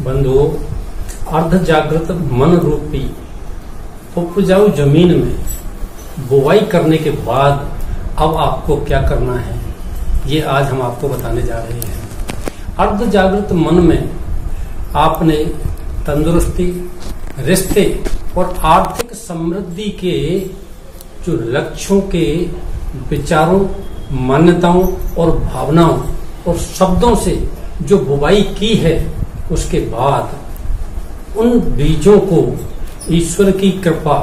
बंधुओं, अर्ध जागृत मन रूपी उपजाऊ जमीन में बुवाई करने के बाद अब आपको क्या करना है, ये आज हम आपको बताने जा रहे हैं। अर्ध जागृत मन में आपने तंदुरुस्ती, रिश्ते और आर्थिक समृद्धि के जो लक्ष्यों के विचारों, मान्यताओं और भावनाओं और शब्दों से जो बुवाई की है, उसके बाद उन बीजों को ईश्वर की कृपा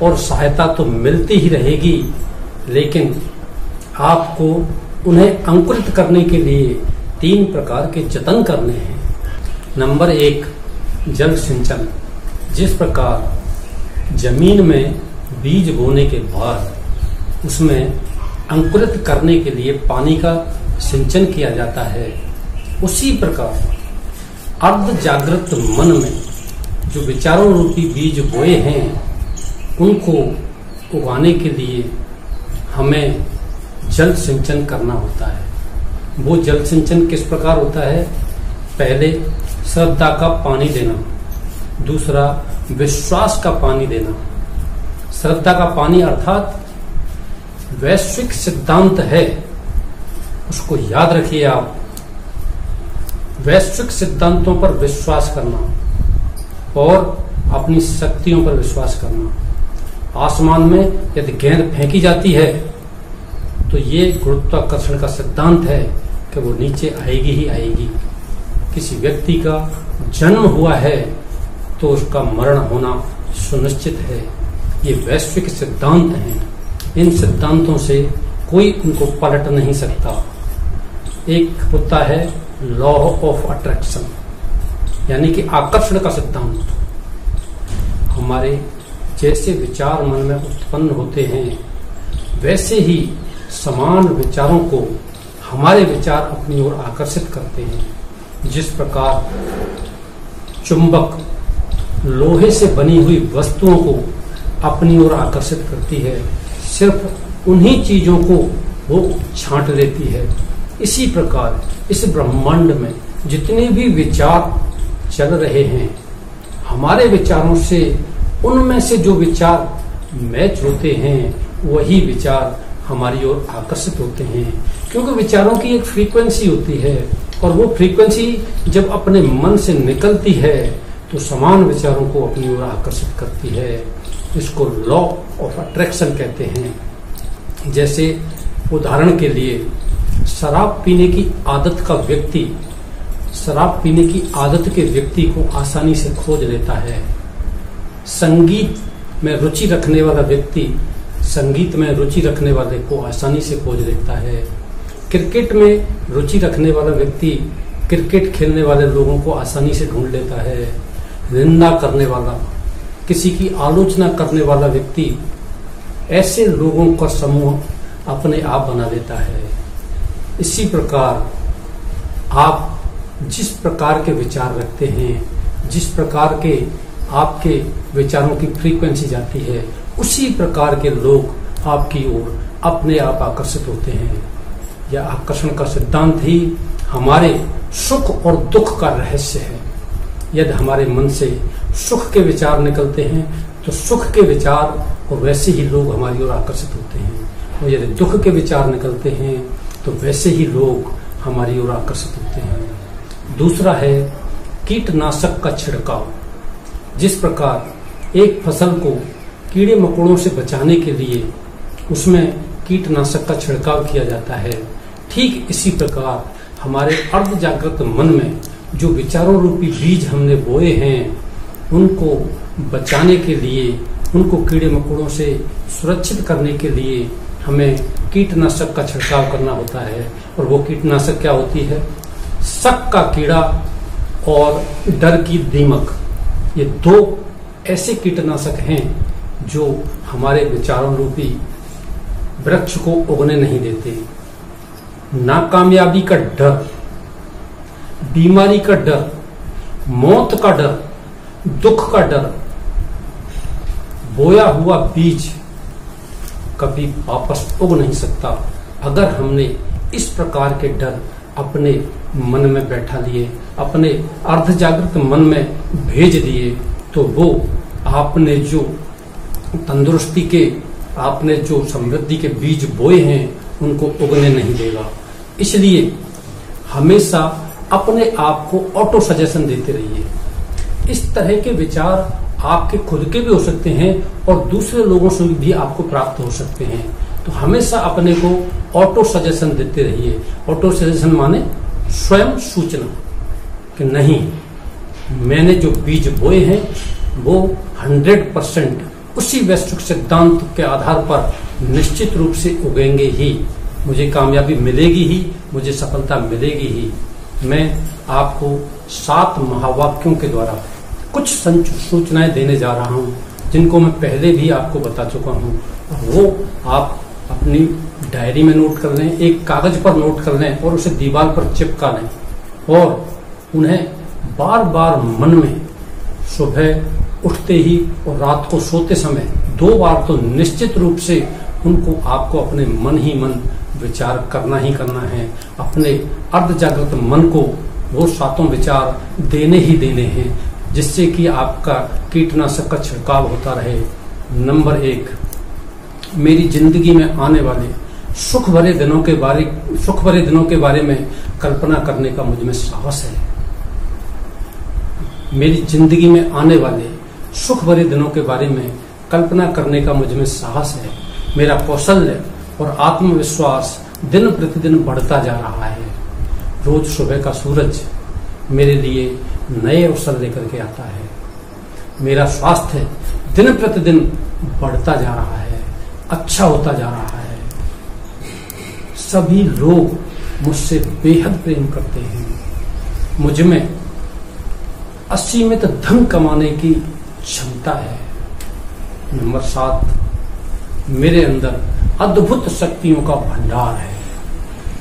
और सहायता तो मिलती ही रहेगी, लेकिन आपको उन्हें अंकुरित करने के लिए 3 प्रकार के जतन करने हैं। नंबर 1, जल सिंचन। जिस प्रकार जमीन में बीज बोने के बाद उसमें अंकुरित करने के लिए पानी का सिंचन किया जाता है, उसी प्रकार अर्ध जागृत मन में जो विचारों रूपी बीज बोए हैं, उनको उगाने के लिए हमें जल सिंचन करना होता है। वो जल सिंचन किस प्रकार होता है? पहले श्रद्धा का पानी देना, दूसरा विश्वास का पानी देना। श्रद्धा का पानी अर्थात वैश्विक सिद्धांत है, उसको याद रखिए आप। वैश्विक सिद्धांतों पर विश्वास करना और अपनी शक्तियों पर विश्वास करना। आसमान में यदि गेंद फेंकी जाती है तो ये गुरुत्वाकर्षण का सिद्धांत है कि वो नीचे आएगी ही आएगी। किसी व्यक्ति का जन्म हुआ है तो उसका मरण होना सुनिश्चित है। ये वैश्विक सिद्धांत हैं। इन सिद्धांतों से कोई उनको पलट नहीं सकता। एक होता है लॉ ऑफ अट्रैक्शन, यानी कि आकर्षण का सिद्धांत। हमारे जैसे विचार मन में उत्पन्न होते हैं, वैसे ही समान विचारों को हमारे विचार अपनी ओर आकर्षित करते हैं। जिस प्रकार चुंबक लोहे से बनी हुई वस्तुओं को अपनी ओर आकर्षित करती है, सिर्फ उन्हीं चीजों को वो छांट लेती है। इसी प्रकार इस ब्रह्मांड में जितने भी विचार चल रहे हैं, हमारे विचारों से उनमें से जो विचार मैच होते हैं, वही विचार हमारी ओर आकर्षित होते हैं। क्योंकि विचारों की एक फ्रीक्वेंसी होती है, और वो फ्रीक्वेंसी जब अपने मन से निकलती है तो समान विचारों को अपनी ओर आकर्षित करती है। इसको लॉ ऑफ अट्रैक्शन कहते हैं। जैसे उदाहरण के लिए शराब पीने की आदत का व्यक्ति शराब पीने की आदत के व्यक्ति को आसानी से खोज लेता है। संगीत में रुचि रखने वाला व्यक्ति संगीत में रुचि रखने वाले को आसानी से खोज लेता है। क्रिकेट में रुचि रखने वाला व्यक्ति क्रिकेट खेलने वाले लोगों को आसानी से ढूंढ लेता है। निंदा करने वाला, किसी की आलोचना करने वाला व्यक्ति ऐसे लोगों का समूह अपने आप बना लेता है। इसी प्रकार आप जिस प्रकार के विचार रखते हैं, जिस प्रकार के आपके विचारों की फ्रीक्वेंसी जाती है, उसी प्रकार के लोग आपकी ओर अपने आप आकर्षित होते हैं। यह आकर्षण का सिद्धांत ही हमारे सुख और दुख का रहस्य है। यदि हमारे मन से सुख के विचार निकलते हैं तो सुख के विचार और वैसे ही लोग हमारी ओर आकर्षित होते हैं, और यदि दुख के विचार निकलते हैं तो वैसे ही लोग हमारी ओर आकर्षित होते हैं। दूसरा है कीटनाशक का छिड़काव। जिस प्रकार एक फसल को कीड़े मकोड़ों से बचाने के लिए उसमें कीटनाशक का छिड़काव किया जाता है, ठीक इसी प्रकार हमारे अर्ध जागृत मन में जो विचारों रूपी बीज हमने बोए हैं, उनको बचाने के लिए, उनको कीड़े मकोड़ों से सुरक्षित करने के लिए हमें कीटनाशक का छिड़काव करना होता है। और वो कीटनाशक क्या होती है? शक का कीड़ा और डर की दीमक। ये 2 ऐसे कीटनाशक हैं जो हमारे विचारों रूपी वृक्ष को उगने नहीं देते। नाकामयाबी का डर, बीमारी का डर, मौत का डर, दुख का डर, बोया हुआ बीज कभी वापस उग नहीं सकता। अगर हमने इस प्रकार के डर अपने मन में बैठा लिए, अपने अर्ध जागृत मन में भेज दिए, तो वो आपने जो तंदुरुस्ती के, आपने जो समृद्धि के बीज बोए हैं उनको उगने नहीं देगा। इसलिए हमेशा अपने आप को ऑटो सजेशन देते रहिए। इस तरह के विचार आपके खुद के भी हो सकते हैं और दूसरे लोगों से भी आपको प्राप्त हो सकते हैं। तो हमेशा अपने को ऑटो सजेशन देते रहिए। ऑटो सजेशन माने स्वयं सूचना कि नहीं, मैंने जो बीज बोए हैं वो 100% उसी वैश्विक सिद्धांत के आधार पर निश्चित रूप से उगेंगे ही, मुझे कामयाबी मिलेगी ही, मुझे सफलता मिलेगी ही। मैं आपको 7 महावाक्यों के द्वारा कुछ सूचनाएं देने जा रहा हूं, जिनको मैं पहले भी आपको बता चुका हूं। वो आप अपनी डायरी में नोट कर लें, एक कागज पर नोट कर लें और उसे दीवार पर चिपका लें और उन्हें बार बार मन में सुबह उठते ही और रात को सोते समय 2 बार तो निश्चित रूप से उनको आपको अपने मन ही मन विचार करना ही करना है। अपने अर्ध जागृत मन को वो 7 विचार देने ही देने हैं, जिससे कि आपका कीटनाशक का छिड़काव होता रहे। नंबर 1, मेरी जिंदगी में आने वाले सुख भरे दिनों के बारे में कल्पना करने का मुझ में साहस है। मेरी जिंदगी में आने वाले सुख भरे दिनों के बारे में कल्पना करने का मुझ में साहस है। मेरा कौशल्य और आत्मविश्वास दिन प्रतिदिन बढ़ता जा रहा है। रोज सुबह का सूरज मेरे लिए नए अवसर लेकर के आता है। मेरा स्वास्थ्य दिन प्रतिदिन बढ़ता जा रहा है, अच्छा होता जा रहा है। सभी लोग मुझसे बेहद प्रेम करते हैं। मुझ में असीमित धन कमाने की क्षमता है। नंबर 7, मेरे अंदर अद्भुत शक्तियों का भंडार है।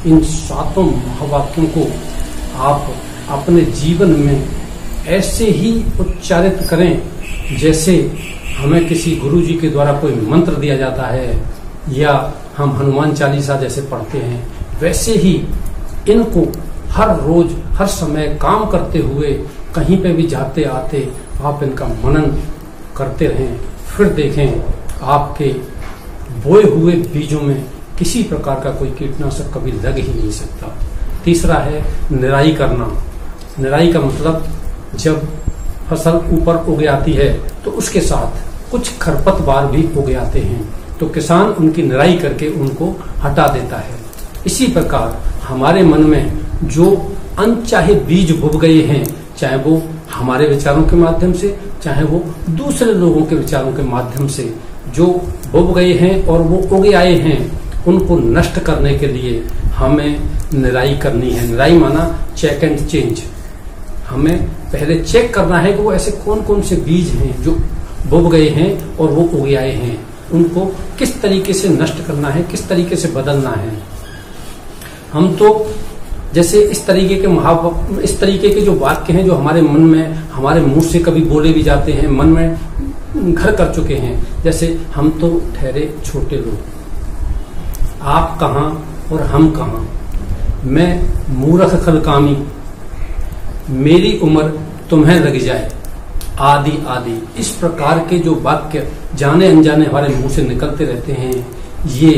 इन 7 महावाक्यों को आप अपने जीवन में ऐसे ही उच्चारित करें जैसे हमें किसी गुरुजी के द्वारा कोई मंत्र दिया जाता है या हम हनुमान चालीसा जैसे पढ़ते हैं, वैसे ही इनको हर रोज हर समय काम करते हुए कहीं पे भी जाते आते आप इनका मनन करते रहें। फिर देखें आपके बोए हुए बीजों में किसी प्रकार का कोई कीटनाशक कभी लग ही नहीं सकता। तीसरा है निराई करना। निराई का मतलब जब फसल ऊपर उग आती है तो उसके साथ कुछ खरपतवार भी उग आते हैं, तो किसान उनकी निराई करके उनको हटा देता है। इसी प्रकार हमारे मन में जो अनचाहे बीज बुब गए हैं, चाहे वो हमारे विचारों के माध्यम से, चाहे वो दूसरे लोगों के विचारों के माध्यम से जो बुब गए हैं और वो उगे आए हैं, उनको नष्ट करने के लिए हमें निराई करनी है। निराई माना चेक एंड चेंज। हमें पहले चेक करना है कि वो ऐसे कौन कौन से बीज हैं जो बुब गए हैं और वो उगे आए हैं, उनको किस तरीके से नष्ट करना है, किस तरीके से बदलना है। हम तो जैसे इस तरीके के जो वाक्य हैं जो हमारे मन में, हमारे मुंह से कभी बोले भी जाते हैं, मन में घर कर चुके हैं। जैसे हम तो ठहरे छोटे लोग, आप कहाँ और हम कहाँ, मैं मूर्ख खलकामी, मेरी उम्र तुम्हें लग जाए, आदि आदि। इस प्रकार के जो वाक्य जाने अनजाने हमारे मुंह से निकलते रहते हैं, ये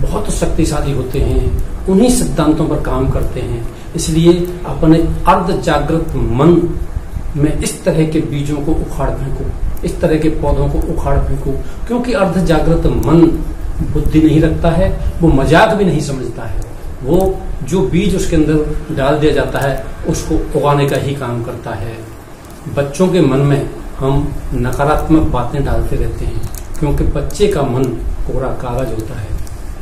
बहुत शक्तिशाली होते हैं, उन्हीं सिद्धांतों पर काम करते हैं। इसलिए अपने अर्ध जागृत मन में इस तरह के बीजों को उखाड़ फेंको, इस तरह के पौधों को उखाड़ फेंको, क्योंकि अर्ध जागृत मन बुद्धि नहीं रखता है, वो मजाक भी नहीं समझता है। वो जो बीज उसके अंदर डाल दिया जाता है उसको उगाने का ही काम करता है। बच्चों के मन में हम नकारात्मक बातें डालते रहते हैं, क्योंकि बच्चे का मन कोरा कागज होता है।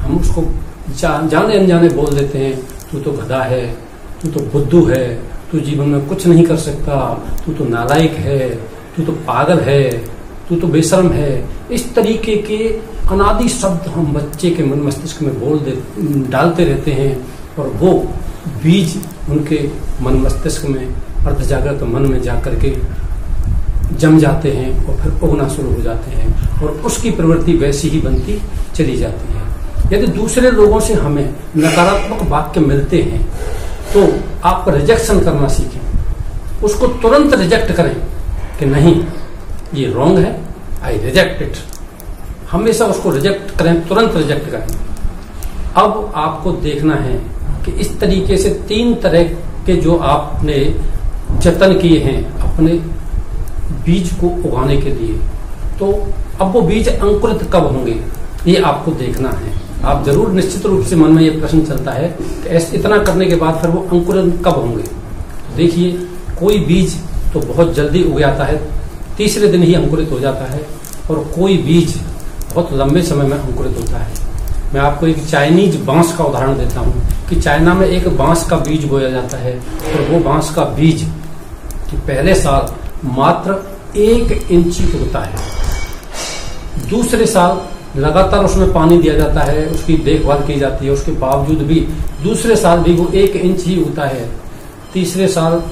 हम उसको जाने अनजाने बोल देते हैं, तू तो गधा है, तू तो बुद्धू है, तू जीवन में कुछ नहीं कर सकता, तू तो नालायक है, तू तो पागल है, तू तो बेशर्म है। इस तरीके के अनादि शब्द हम बच्चे के मन मस्तिष्क में डालते रहते हैं और वो बीज उनके मन मस्तिष्क में, अर्ध जागृत मन में जाकर के जम जाते हैं और फिर उगना शुरू हो जाते हैं और उसकी प्रवृत्ति वैसी ही बनती चली जाती है। यदि दूसरे लोगों से हमें नकारात्मक वाक्य मिलते हैं तो आप रिजेक्शन करना सीखें, उसको तुरंत रिजेक्ट करें कि नहीं ये रॉन्ग है, आई रिजेक्ट इट। हमेशा उसको रिजेक्ट करें, तुरंत रिजेक्ट करें। अब आपको देखना है कि इस तरीके से 3 तरह के जो आपने जतन किए हैं अपने बीज को उगाने के लिए, तो अब वो बीज अंकुरित कब होंगे ये आपको देखना है। आप जरूर निश्चित रूप से मन में ये प्रश्न चलता है कि ऐसे इतना करने के बाद फिर वो अंकुरित कब होंगे। देखिए, कोई बीज तो बहुत जल्दी उग जाता है, तीसरे दिन ही अंकुरित हो जाता है, और कोई बीज बहुत लंबे समय में अंकुरित होता है। मैं आपको एक चाइनीज बांस का उदाहरण देता हूँ कि चाइना में एक बांस का बीज बोया जाता है, और वो बांस का बीज पहले साल मात्र 1 इंच उगता है। दूसरे साल लगातार उसमें पानी दिया जाता है, उसकी देखभाल की जाती है, उसके बावजूद भी दूसरे साल भी वो 1 इंच ही उगता है। तीसरे साल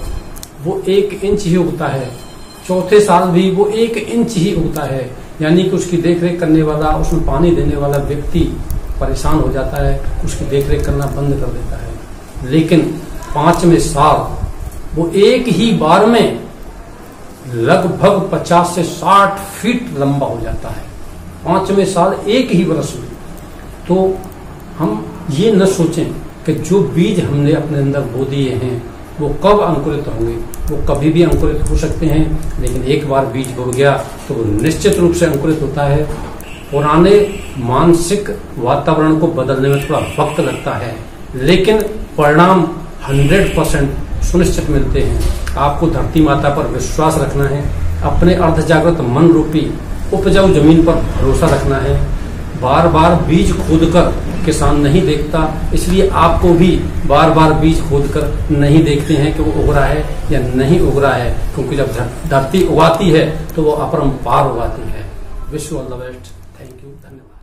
वो 1 इंच ही उगता है, चौथे साल भी वो 1 इंच ही उगता है। यानी कि उसकी देखरेख करने वाला, उसमें पानी देने वाला व्यक्ति परेशान हो जाता है, उसकी देखरेख करना बंद कर देता है। लेकिन 5वें साल वो एक ही बार में लगभग 50 से 60 फीट लंबा हो जाता है, 5वें साल एक ही वर्ष में। तो हम ये न सोचें कि जो बीज हमने अपने अंदर बो दिए हैं वो कब अंकुरित होंगे। वो कभी भी अंकुरित हो सकते हैं, लेकिन एक बार बीज बो गया तो वो निश्चित रूप से अंकुरित होता है। पुराने मानसिक वातावरण को बदलने में थोड़ा वक्त लगता है, लेकिन परिणाम 100% सुनिश्चित मिलते हैं। आपको धरती माता पर विश्वास रखना है, अपने अर्धजागृत मन रूपी उपजाऊ जमीन पर भरोसा रखना है। बार बार बीज खोदकर किसान नहीं देखता, इसलिए आपको भी बार बार बीज खोदकर नहीं देखते हैं कि वो उग रहा है या नहीं उग रहा है, क्योंकि जब धरती उगाती है तो वो अपरंपार उगाती है। Wish you all the best. Thank you, धन्यवाद।